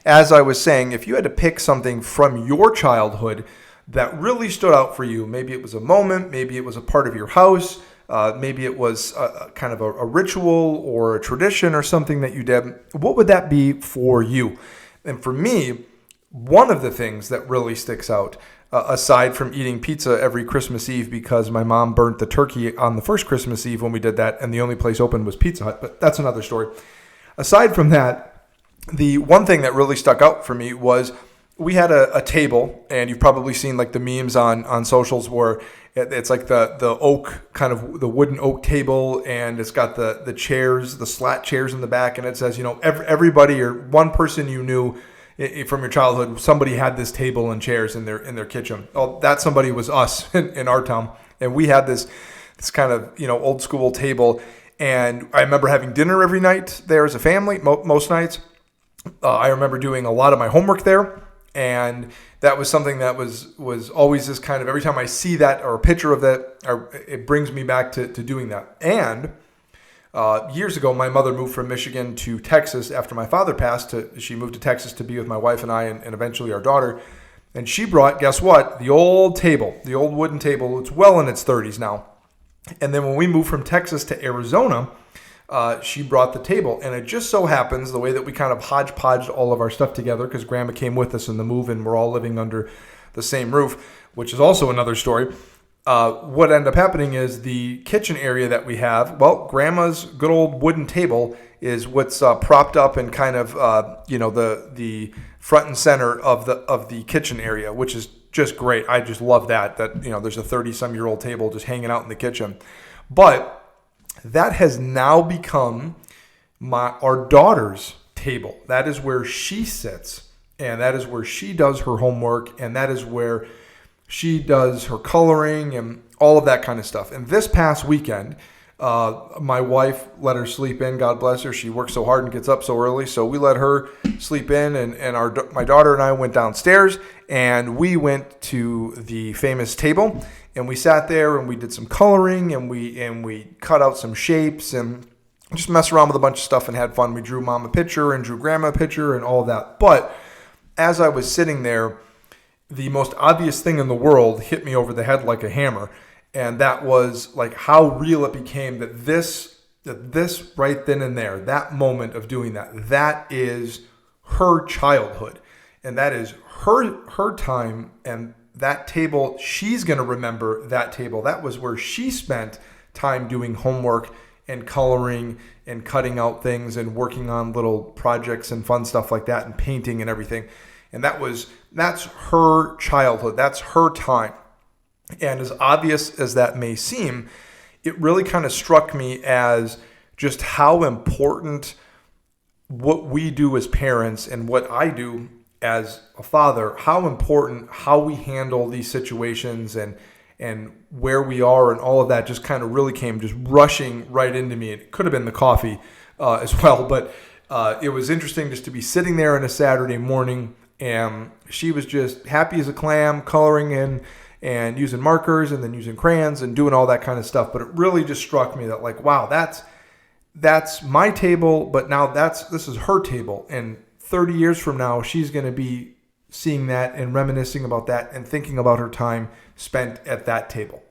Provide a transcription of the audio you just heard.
as I was saying, if you had to pick something from your childhood that really stood out for you, maybe it was a moment, maybe it was a part of your house, maybe it was kind of a ritual or a tradition or something that you did, what would that be for you? And for me, one of the things that really sticks out, aside from eating pizza every Christmas Eve because my mom burnt the turkey on the first Christmas Eve when we did that, and the only place open was Pizza Hut, but that's another story. Aside from that, the one thing that really stuck out for me was we had a table, and you've probably seen like the memes on socials where it's like the oak, kind of the wooden oak table, and it's got the chairs, the slat chairs in the back, and it says, everybody or one person you knew from your childhood, somebody had this table and chairs in their kitchen. Oh, that somebody was us in our town, and we had this kind of old school table, and I remember having dinner every night there as a family, most nights. I remember doing a lot of my homework there. And that was something that was always this kind of, every time I see that or a picture of that, it brings me back to doing that. And years ago, my mother moved from Michigan to Texas after my father passed. She moved to Texas to be with my wife and I and eventually our daughter. And she brought, guess what? The old table, the old wooden table. It's well in its 30s now. And then when we moved from Texas to Arizona, she brought the table, and it just so happens the way that we kind of hodgepodged all of our stuff together, because Grandma came with us in the move and we're all living under the same roof, which is also another story. What ended up happening is the kitchen area that we have, well, Grandma's good old wooden table is what's propped up and kind of the front and center of the kitchen area, which is just great. I just love that there's a 30-some-year-old table just hanging out in the kitchen. But that has now become our daughter's table. That is where she sits, and that is where she does her homework, and that is where she does her coloring and all of that kind of stuff. And this past weekend, my wife let her sleep in. God bless her. She works so hard and gets up so early, so we let her sleep in, and my daughter and I went downstairs, and we went to the famous table. And we sat there and we did some coloring and we cut out some shapes and just messed around with a bunch of stuff and had fun. We drew Mom a picture and drew Grandma a picture and all of that. But as I was sitting there, the most obvious thing in the world hit me over the head like a hammer. And that was like how real it became that this right then and there, that moment of doing that is her childhood. And that is her time, and that table, she's going to remember that table. That was where she spent time doing homework and coloring and cutting out things and working on little projects and fun stuff like that and painting and everything. And that's her childhood. That's her time. And as obvious as that may seem, it really kind of struck me as just how important what we do as parents and what I do as a father, how important how we handle these situations and where we are and all of that just kind of really came just rushing right into me. It could have been the coffee as well, but it was interesting just to be sitting there on a Saturday morning, and she was just happy as a clam, coloring in and using markers and then using crayons and doing all that kind of stuff. But it really just struck me that, like, wow, that's my table, but now this is her table. And 30 years from now, she's going to be seeing that and reminiscing about that and thinking about her time spent at that table.